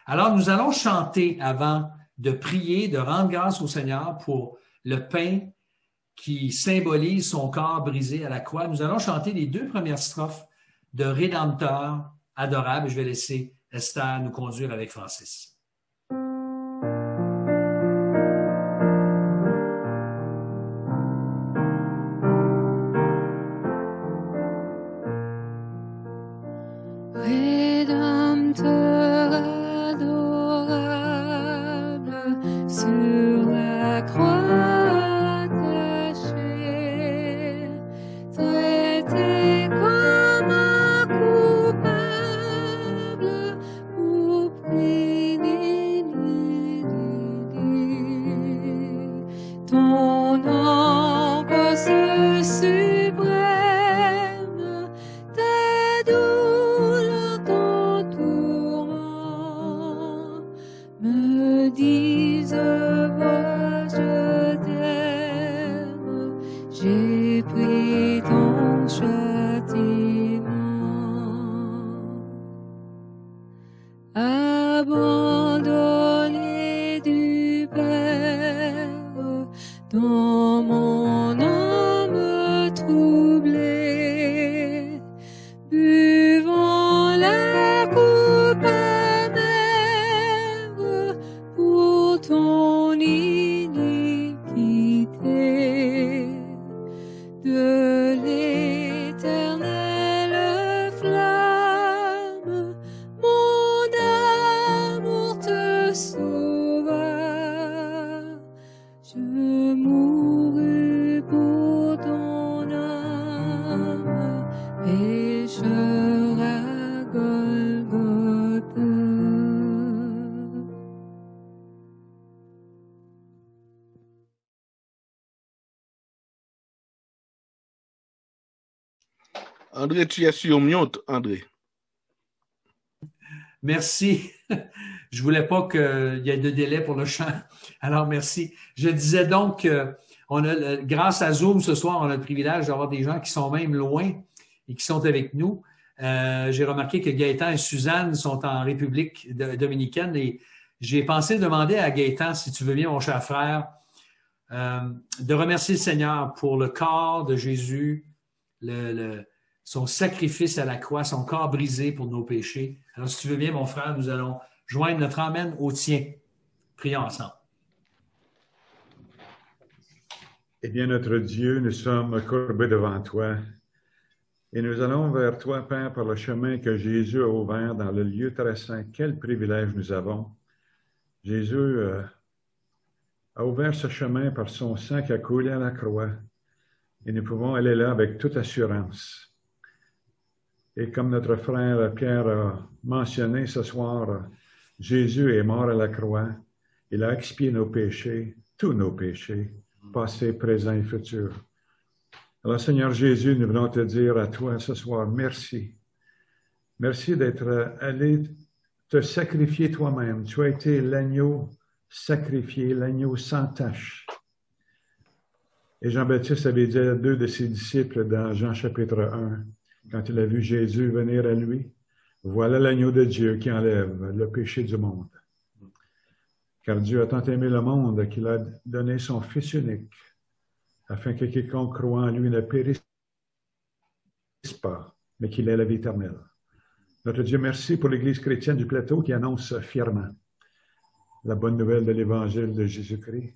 Alors, nous allons chanter avant de prier, de rendre grâce au Seigneur pour le pain qui symbolise son corps brisé à la croix. Nous allons chanter les 2 premières strophes de Rédempteur adorable. Je vais laisser Esther nous conduire avec Francis. Rédempteur adorable, sur la croix attachée, traité comme un coupable au prix d'inégalité. Ton nom passe suprême, ta douleur, ton tourment me disent, vois, je t'aime, j'ai pris ton châtiment. Abandonné du Père, dans mon âme troublée, buvant la coupe amère pour ton iniquité, de l'éternelle flamme, mon amour te sauva. Je mourus pour ton âme, pécheur à Golgotha. André, tu es sur mute, André. Merci. Je voulais pas qu'il y ait de délai pour le chant. Alors, merci. Je disais donc grâce à Zoom ce soir, on a le privilège d'avoir des gens qui sont même loin et qui sont avec nous. J'ai remarqué que Gaëtan et Suzanne sont en République dominicaine et j'ai pensé demander à Gaëtan, si tu veux bien, mon cher frère, de remercier le Seigneur pour le corps de Jésus, son sacrifice à la croix, son corps brisé pour nos péchés. Alors, si tu veux bien, mon frère, nous allons joindre notre amen au tien. Prions ensemble. Eh bien, notre Dieu, nous sommes courbés devant toi et nous allons vers toi, Père, par le chemin que Jésus a ouvert dans le lieu très saint. Quel privilège nous avons. Jésus a ouvert ce chemin par son sang qui a coulé à la croix et nous pouvons aller là avec toute assurance. Et comme notre frère Pierre a mentionné ce soir, Jésus est mort à la croix. Il a expié nos péchés, tous nos péchés, passés, présents et futurs. Alors, Seigneur Jésus, nous venons te dire à toi ce soir, merci. Merci d'être allé te sacrifier toi-même. Tu as été l'agneau sacrifié, l'agneau sans tache. Et Jean-Baptiste avait dit à 2 de ses disciples dans Jean chapitre 1, quand il a vu Jésus venir à lui, voilà l'agneau de Dieu qui enlève le péché du monde. Car Dieu a tant aimé le monde qu'il a donné son Fils unique, afin que quiconque croit en lui ne périsse pas, mais qu'il ait la vie éternelle. Notre Dieu, merci pour l'Église chrétienne du plateau qui annonce fièrement la bonne nouvelle de l'Évangile de Jésus-Christ.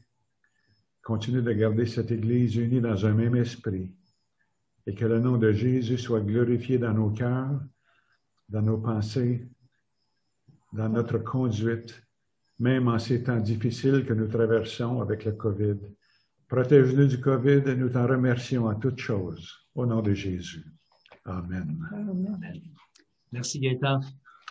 Continue de garder cette Église unie dans un même esprit et que le nom de Jésus soit glorifié dans nos cœurs, dans nos pensées, dans notre conduite, même en ces temps difficiles que nous traversons avec le COVID. Protège-nous du COVID et nous t'en remercions en toutes choses. Au nom de Jésus. Amen. Amen. Merci Gaëtan.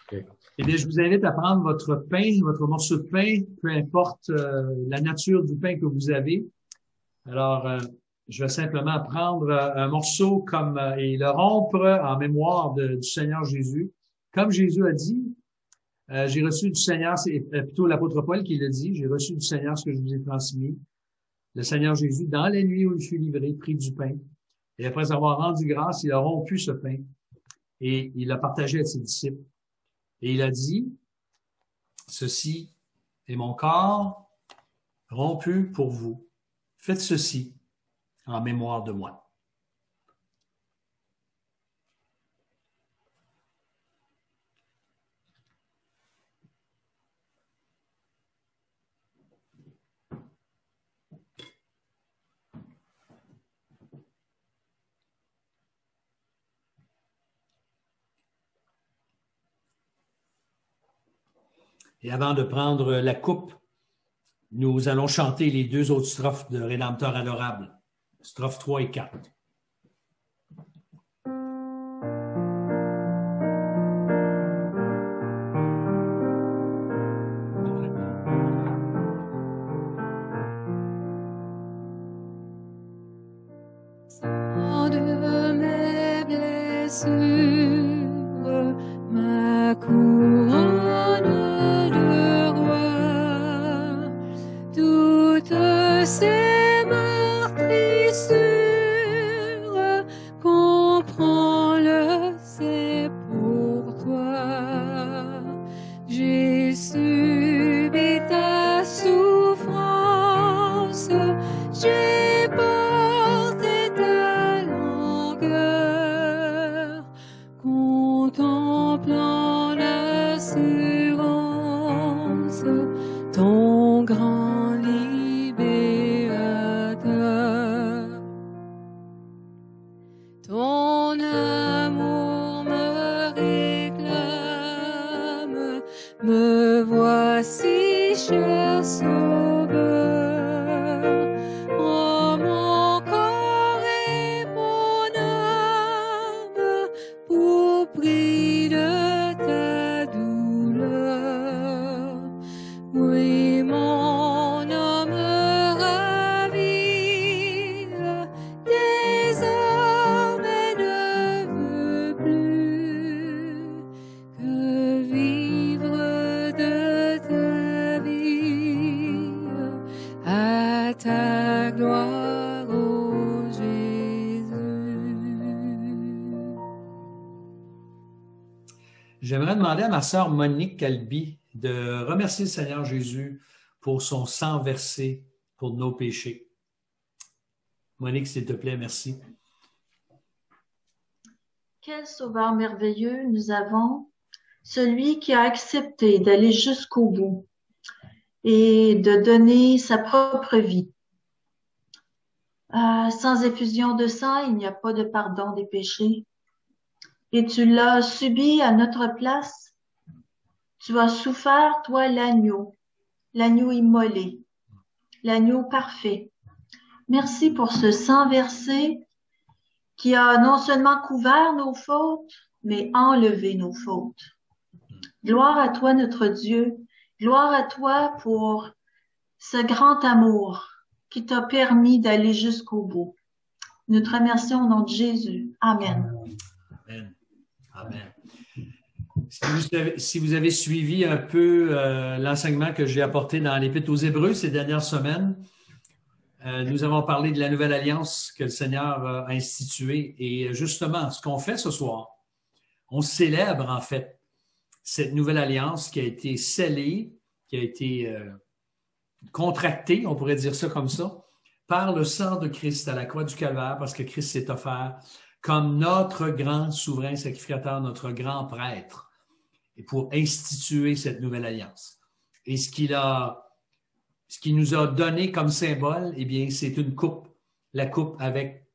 Okay. Eh bien, je vous invite à prendre votre pain, votre morceau de pain, peu importe la nature du pain que vous avez. Alors, je vais simplement prendre un morceau comme et le rompre en mémoire du Seigneur Jésus. Comme Jésus a dit, j'ai reçu du Seigneur, c'est plutôt l'apôtre Paul qui l'a dit, j'ai reçu du Seigneur ce que je vous ai transmis. Le Seigneur Jésus, dans la nuit où il fut livré, prit du pain. Et après avoir rendu grâce, il a rompu ce pain et il l'a partagé à ses disciples. Et il a dit, ceci est mon corps rompu pour vous. Faites ceci en mémoire de moi. Et avant de prendre la coupe, nous allons chanter les deux autres strophes de Rédempteur adorable, strophes 3 et 4. Sans de mes blessures, ma couronne de roi, toutes ces meurtrissures, comprends-le, c'est pour toi. J'ai subi ta souffrance, j'ai porté ta longueur, contemplant l'assurance, ton grand libérateur. Ton amour me réclame, me voici, cher Sauveur. Oh, mon corps et mon âme, pour prix de ta douleur. Oui, mon âme ravie, désormais ne veut plus que vivre de ta vie à ta gloire, ô Jésus. J'aimerais demander à ma sœur Monique Calbi de remercier le Seigneur Jésus pour son sang versé pour nos péchés. Monique, s'il te plaît, merci. Quel sauveur merveilleux nous avons, celui qui a accepté d'aller jusqu'au bout et de donner sa propre vie. Sans effusion de sang, il n'y a pas de pardon des péchés. Et tu l'as subi à notre place. Tu as souffert, toi, l'agneau immolé, l'agneau parfait. Merci pour ce sang versé qui a non seulement couvert nos fautes, mais enlevé nos fautes. Gloire à toi, notre Dieu. Gloire à toi pour ce grand amour qui t'a permis d'aller jusqu'au bout. Nous te remercions au nom de Jésus. Amen. Amen. Amen. Si vous avez suivi un peu l'enseignement que j'ai apporté dans l'Épître aux Hébreux ces dernières semaines, nous avons parlé de la nouvelle alliance que le Seigneur a instituée. Et justement, ce qu'on fait ce soir, on célèbre en fait cette nouvelle alliance qui a été scellée, qui a été contractée, on pourrait dire ça comme ça, par le sang de Christ à la croix du Calvaire, parce que Christ s'est offert comme notre grand souverain sacrificateur, notre grand prêtre, et pour instituer cette nouvelle alliance. Et ce qu'il nous a donné comme symbole, eh bien, c'est une coupe, la coupe avec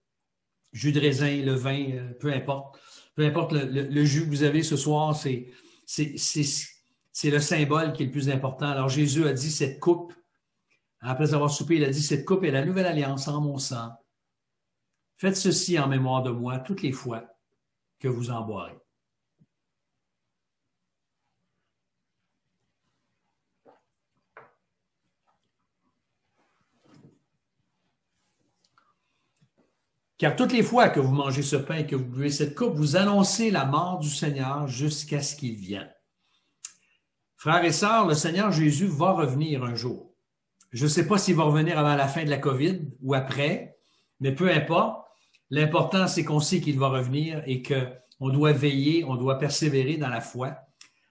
jus de raisin, le vin, peu importe le jus que vous avez ce soir, c'est le symbole qui est le plus important. Alors Jésus a dit cette coupe, après avoir soupé, il a dit cette coupe est la nouvelle alliance en mon sang. Faites ceci en mémoire de moi toutes les fois que vous en boirez. Car toutes les fois que vous mangez ce pain et que vous buvez cette coupe, vous annoncez la mort du Seigneur jusqu'à ce qu'il vienne. Frères et sœurs, le Seigneur Jésus va revenir un jour. Je ne sais pas s'il va revenir avant la fin de la COVID ou après, mais peu importe. L'important, c'est qu'on sait qu'il va revenir et qu'on doit veiller, on doit persévérer dans la foi.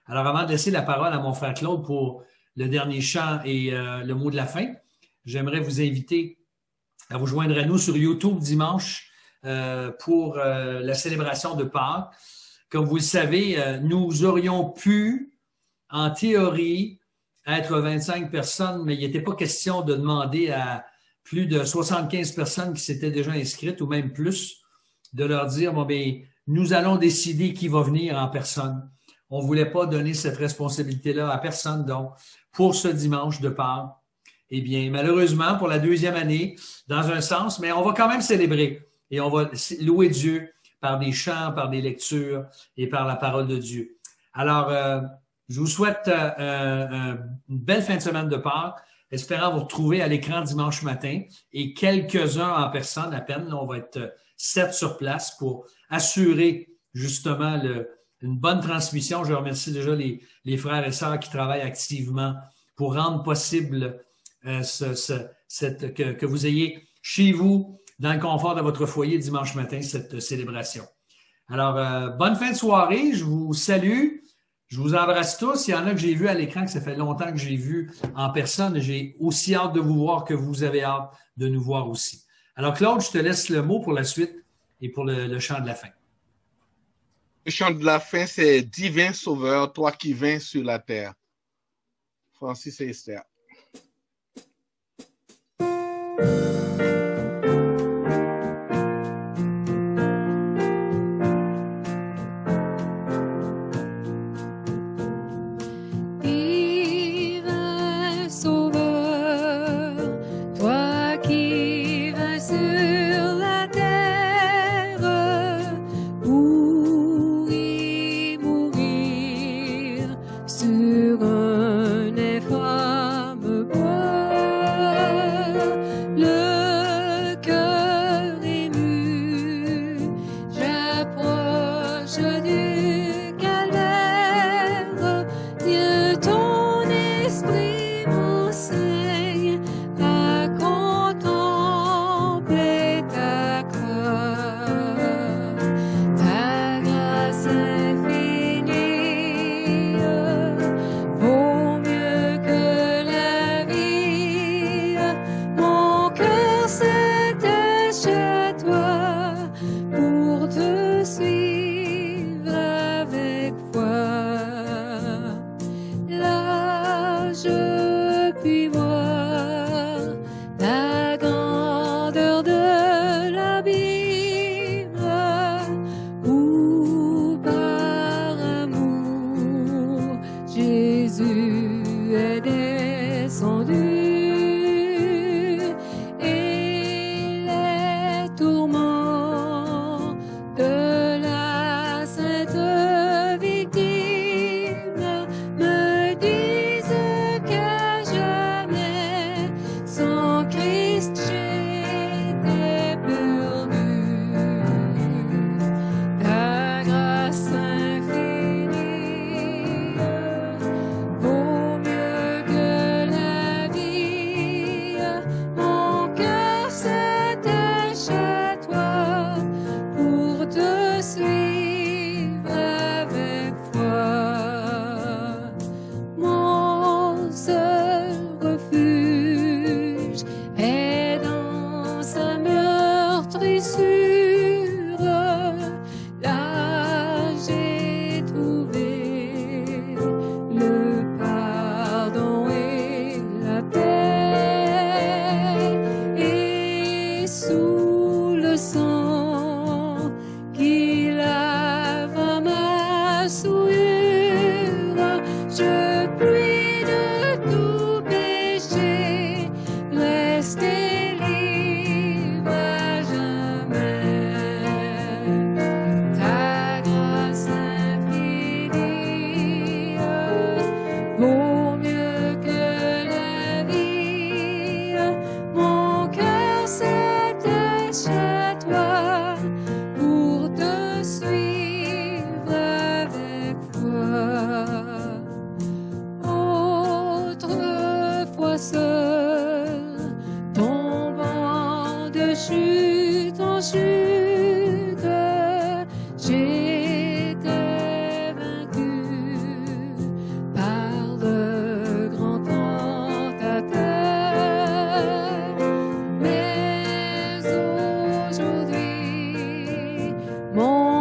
Alors, avant de laisser la parole à mon frère Claude pour le dernier chant et le mot de la fin, j'aimerais vous inviter à vous joindre à nous sur YouTube dimanche pour la célébration de Pâques. Comme vous le savez, nous aurions pu, en théorie, être 25 personnes, mais il n'était pas question de demander à plus de 75 personnes qui s'étaient déjà inscrites ou même plus, de leur dire, bon, bien, nous allons décider qui va venir en personne. On ne voulait pas donner cette responsabilité-là à personne, donc, pour ce dimanche de Pâques. Eh bien, malheureusement, pour la deuxième année, dans un sens, mais on va quand même célébrer et on va louer Dieu par des chants, par des lectures et par la parole de Dieu. Alors, je vous souhaite une belle fin de semaine de Pâques, espérant vous retrouver à l'écran dimanche matin et quelques-uns en personne à peine. Là, on va être 7 sur place pour assurer justement une bonne transmission. Je remercie déjà les frères et sœurs qui travaillent activement pour rendre possible que vous ayez chez vous, dans le confort de votre foyer dimanche matin, cette célébration. Alors, bonne fin de soirée. Je vous salue. Je vous embrasse tous. Il y en a que j'ai vu à l'écran, que ça fait longtemps que j'ai vu en personne. J'ai aussi hâte de vous voir que vous avez hâte de nous voir aussi. Alors, Claude, je te laisse le mot pour la suite et pour le chant de la fin. Le chant de la fin, c'est « Divin Sauveur, toi qui vins sur la terre ». Francis et Esther. Sur un infâme bois. et les tourments de la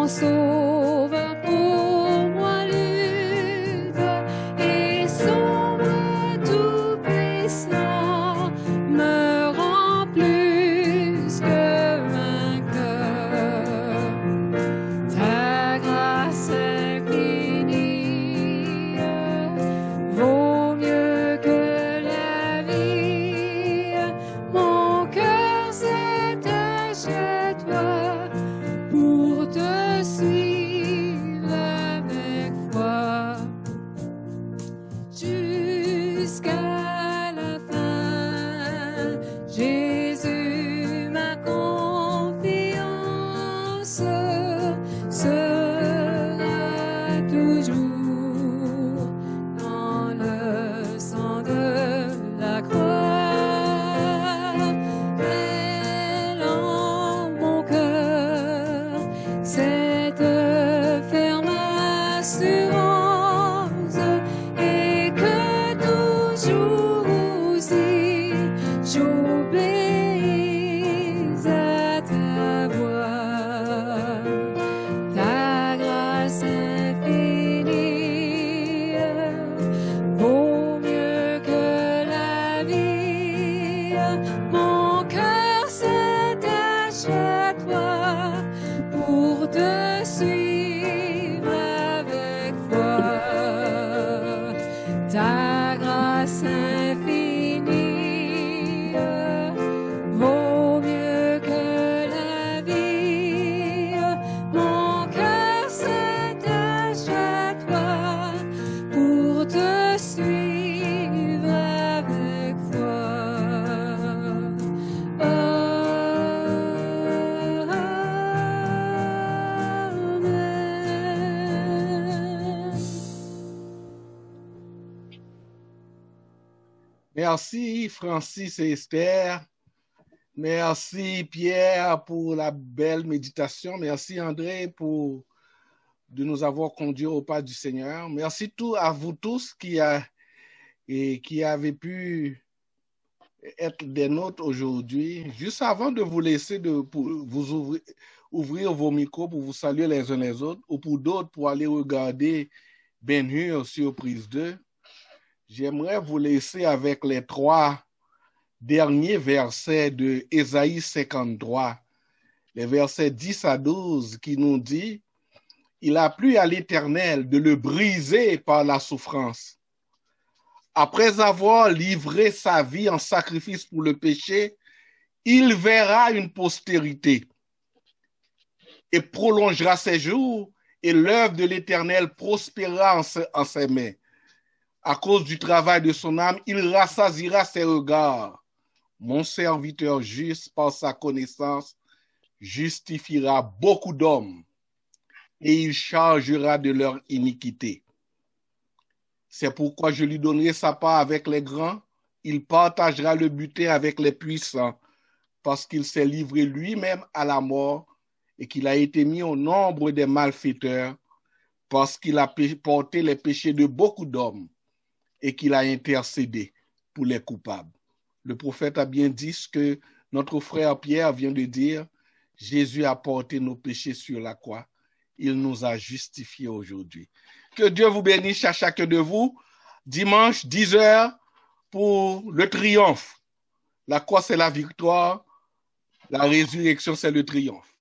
mon sauveur pour moi lutte, et sombre tout puissant me rend plus que vainqueur. Ta grâce infinie vaut mieux que la vie. Mon cœur s'attache à toi pour te suivre avec foi jusqu'à la fin. Jésus, ma confiance sera toujours dans le sang de la croix. Elle en mon cœur cette ferme assurance, et que toujours aussi j'obéis à ta voix. Ta grâce infinie vaut mieux que la vie. Mon cœur s'attache à toi pour te suivre avec foi. Ta grâce infinie vaut mieux que la vie. Mon cœur s'attache à toi pour te suivre avec foi. Amen. Merci Francis et Esther. Merci Pierre pour la belle méditation. Merci André de nous avoir conduits au pas du Seigneur. Merci à vous tous qui avez pu être des nôtres aujourd'hui. Juste avant de vous laisser, vous ouvrir vos micros pour vous saluer les uns les autres, ou pour d'autres pour aller regarder Ben-Hur sur Prise 2, j'aimerais vous laisser avec les 3 derniers versets de Ésaïe 53, les versets 10 à 12, qui nous dit: il a plu à l'Éternel de le briser par la souffrance. Après avoir livré sa vie en sacrifice pour le péché, il verra une postérité et prolongera ses jours, et l'œuvre de l'Éternel prospérera en ses mains. À cause du travail de son âme, il rassasiera ses regards. Mon serviteur juste, par sa connaissance, justifiera beaucoup d'hommes, et il chargera de leur iniquité. C'est pourquoi je lui donnerai sa part avec les grands, il partagera le butin avec les puissants, parce qu'il s'est livré lui-même à la mort et qu'il a été mis au nombre des malfaiteurs, parce qu'il a porté les péchés de beaucoup d'hommes et qu'il a intercédé pour les coupables. Le prophète a bien dit ce que notre frère Pierre vient de dire: Jésus a porté nos péchés sur la croix. Il nous a justifiés aujourd'hui. Que Dieu vous bénisse à chacun de vous. Dimanche, 10h, pour le triomphe. La croix, c'est la victoire. La résurrection, c'est le triomphe.